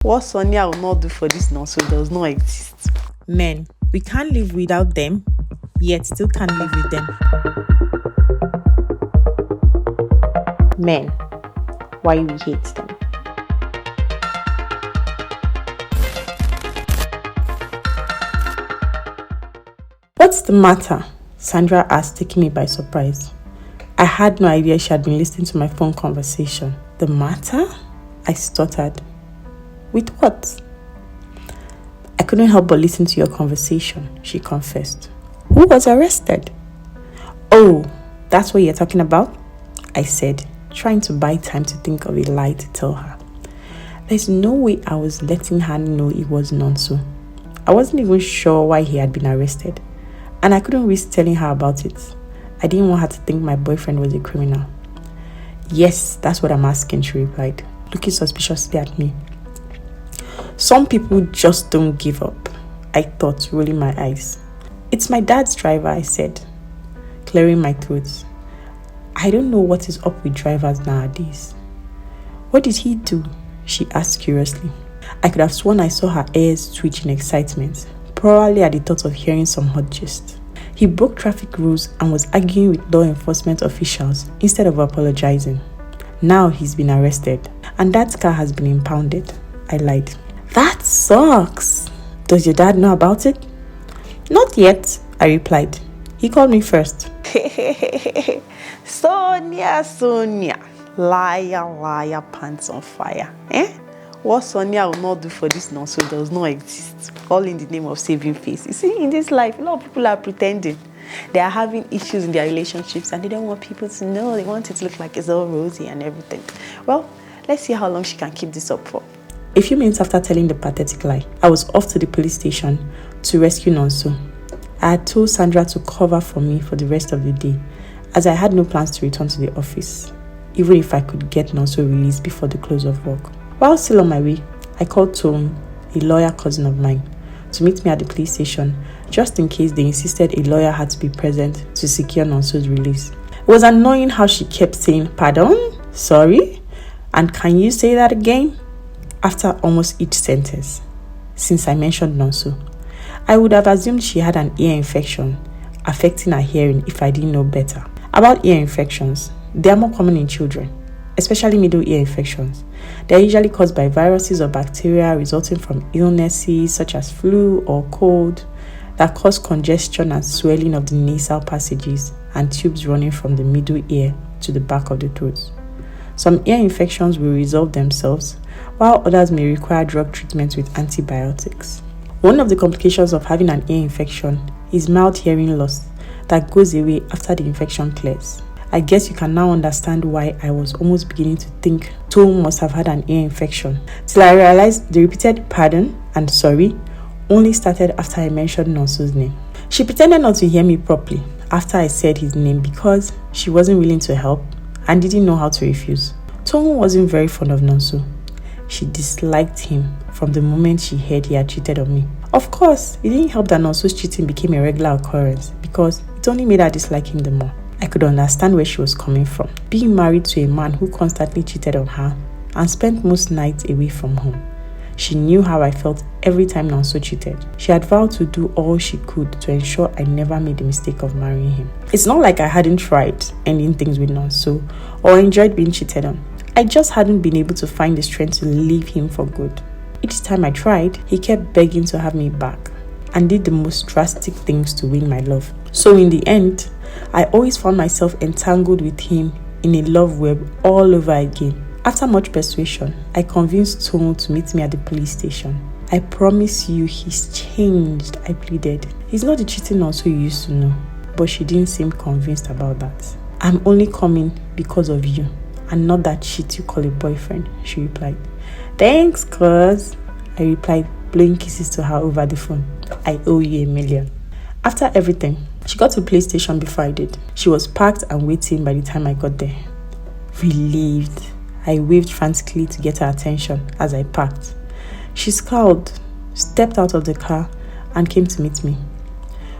What Sonia will not do for this nonsense does not exist. Men, we can't live without them, yet still can't live with them. Men, why we hate them. What's the matter? Sandra asked, taking me by surprise. I had no idea she had been listening to my phone conversation. The matter? I stuttered. With what? I couldn't help but listen to your conversation, she confessed. Who was arrested? Oh, that's what you're talking about? I said, trying to buy time to think of a lie to tell her. There's no way I was letting her know it was Nonso. I wasn't even sure why he had been arrested, and I couldn't risk telling her about it. I didn't want her to think my boyfriend was a criminal. Yes, that's what I'm asking, she replied, looking suspiciously at me. Some people just don't give up, I thought, rolling my eyes. It's my dad's driver, I said, clearing my throat. I don't know what is up with drivers nowadays. What did he do? She asked curiously. I could have sworn I saw her ears twitch in excitement, probably at the thought of hearing some hot gist. He broke traffic rules and was arguing with law enforcement officials instead of apologizing. Now he's been arrested, and that car has been impounded. I lied. That sucks. Does your dad know about it? Not yet, I replied. He called me first. Sonia. Liar, pants on fire. What Sonia will not do for this nonsense does not exist. All in the name of saving face. You see, in this life, a lot of people are pretending. They are having issues in their relationships and they don't want people to know. They want it to look like it's all rosy and everything. Well, let's see how long she can keep this up for. A few minutes after telling the pathetic lie, I was off to the police station to rescue Nonso. I had told Sandra to cover for me for the rest of the day, as I had no plans to return to the office, even if I could get Nonso released before the close of work. While still on my way, I called Tom, a lawyer cousin of mine, to meet me at the police station, just in case they insisted a lawyer had to be present to secure Nonso's release. It was annoying how she kept saying, "Pardon? Sorry? And can you say that again?" after almost each sentence. Since I mentioned Nonso, I would have assumed she had an ear infection affecting her hearing if I didn't know better. About ear infections, they are more common in children, especially middle ear infections. They are usually caused by viruses or bacteria resulting from illnesses such as flu or cold that cause congestion and swelling of the nasal passages and tubes running from the middle ear to the back of the throat. Some ear infections will resolve themselves, while others may require drug treatment with antibiotics. One of the complications of having an ear infection is mild hearing loss that goes away after the infection clears. I guess you can now understand why I was almost beginning to think Tom must have had an ear infection, till I realized the repeated pardon and sorry only started after I mentioned Nonso's name. She pretended not to hear me properly after I said his name because she wasn't willing to help and didn't know how to refuse. Tom wasn't very fond of Nonso. She disliked him from the moment she heard he had cheated on me. Of course, it didn't help that Nonso's cheating became a regular occurrence because it only made her dislike him the more. I could understand where she was coming from. Being married to a man who constantly cheated on her and spent most nights away from home. She knew how I felt every time Nonso cheated. She had vowed to do all she could to ensure I never made the mistake of marrying him. It's not like I hadn't tried ending things with Nonso or enjoyed being cheated on. I just hadn't been able to find the strength to leave him for good. Each time I tried, he kept begging to have me back and did the most drastic things to win my love. So in the end, I always found myself entangled with him in a love web all over again. After much persuasion, I convinced Tom to meet me at the police station. I promise you he's changed, I pleaded. He's not the cheating Nonso you used to know, but she didn't seem convinced about that. I'm only coming because of you and not that shit you call a boyfriend, she replied. Thanks, cuz, I replied, blowing kisses to her over the phone. I owe you $1 million. After everything, she got to the police station before I did. She was parked and waiting by the time I got there. Relieved, I waved frantically to get her attention as I parked. She scowled, stepped out of the car, and came to meet me.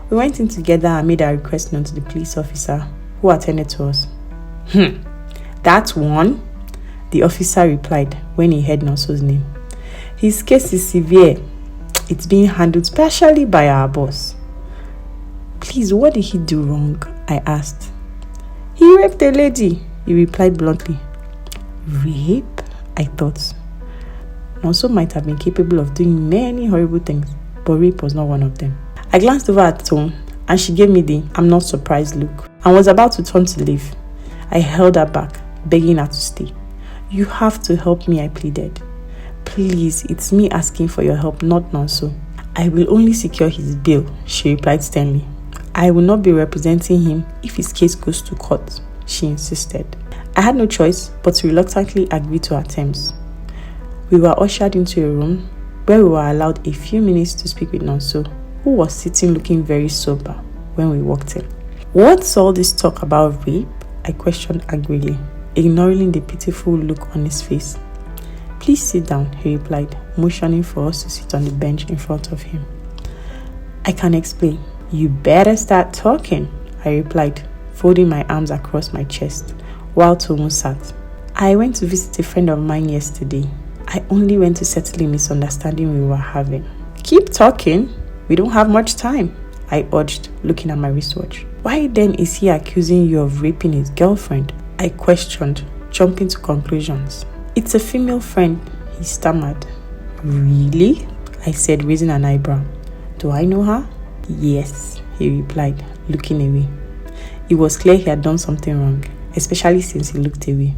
We went in together and made our request known to the police officer who attended to us. That's one, the officer replied when he heard Nonso's name. His case is severe. It's being handled specially by our boss. Please, what did he do wrong? I asked. He raped a lady, he replied bluntly. Rape? I thought. Nonso might have been capable of doing many horrible things, but rape was not one of them. I glanced over at Tom, and she gave me the "I'm not surprised" look, and was about to turn to leave. I held her back, begging her to stay. You have to help me, I pleaded. Please, it's me asking for your help, not Nonso. I will only secure his bail, she replied sternly. I will not be representing him if his case goes to court, she insisted. I had no choice but to reluctantly agree to her terms. We were ushered into a room where we were allowed a few minutes to speak with Nonso, who was sitting looking very sober when we walked in. What's all this talk about rape? I questioned angrily, ignoring the pitiful look on his face. Please sit down, he replied, motioning for us to sit on the bench in front of him. I can explain. You better start talking, I replied, folding my arms across my chest, while Tomu sat. I went to visit a friend of mine yesterday. I only went to settle a misunderstanding we were having. Keep talking. We don't have much time, I urged, looking at my wristwatch. Why then is he accusing you of raping his girlfriend? I questioned, jumping to conclusions. It's a female friend, he stammered. Really? I said, raising an eyebrow. Do I know her? Yes, he replied, looking away. It was clear he had done something wrong, especially since he looked away.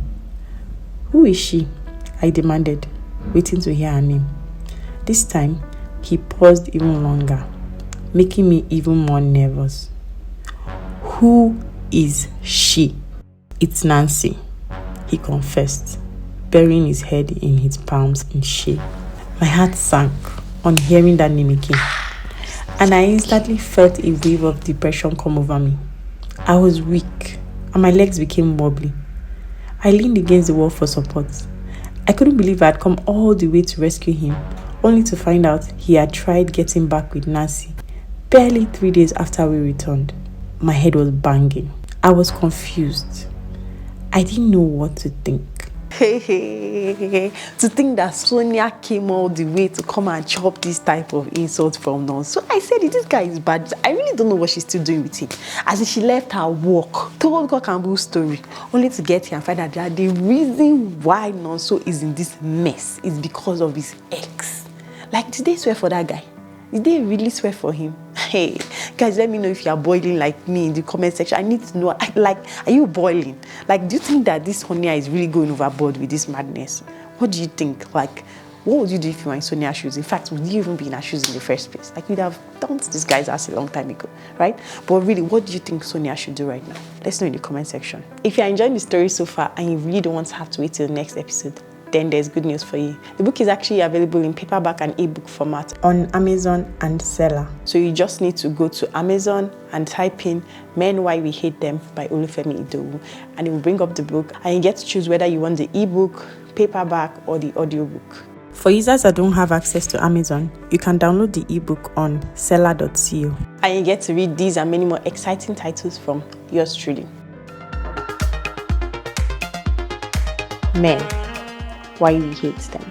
Who is she? I demanded, waiting to hear her name. This time, he paused even longer, making me even more nervous. Who is she? It's Nancy, he confessed, burying his head in his palms in shame. My heart sank on hearing that name again, and I instantly felt a wave of depression come over me. I was weak, and my legs became wobbly. I leaned against the wall for support. I couldn't believe I had come all the way to rescue him, only to find out he had tried getting back with Nancy barely 3 days after we returned. My head was banging. I was confused. I didn't know what to think. To think that Sonia came all the way to come and chop this type of insult from us. So I said, this guy is bad. I really don't know what she's still doing with him. As if she left her work, told God Campbell's story, only to get here and find out that the reason why Nonso is in this mess is because of his ex. Like, did they swear for that guy? Did they really swear for him? Hey, guys, let me know if you are boiling like me in the comment section. I need to know, like, are you boiling? Like, do you think that this Sonia is really going overboard with this madness? What do you think? Like, what would you do if you were in Sonia's shoes? In fact, would you even be in her shoes in the first place? Like, you'd have dumped this guy's ass a long time ago, right? But really, what do you think Sonia should do right now? Let's know in the comment section. If you're enjoying the story so far and you really don't want to have to wait till the next episode, then there's good news for you. The book is actually available in paperback and ebook format On Amazon and Seller. So you just need to go to Amazon and type in Men Why We Hate Them by Olufemi Idowu, and it will bring up the book, and you get to choose whether you want the ebook, paperback, or the audiobook. For users that don't have access to Amazon, you can download the ebook on seller.co. And you get to read these and many more exciting titles from yours truly. Men, why we hate them.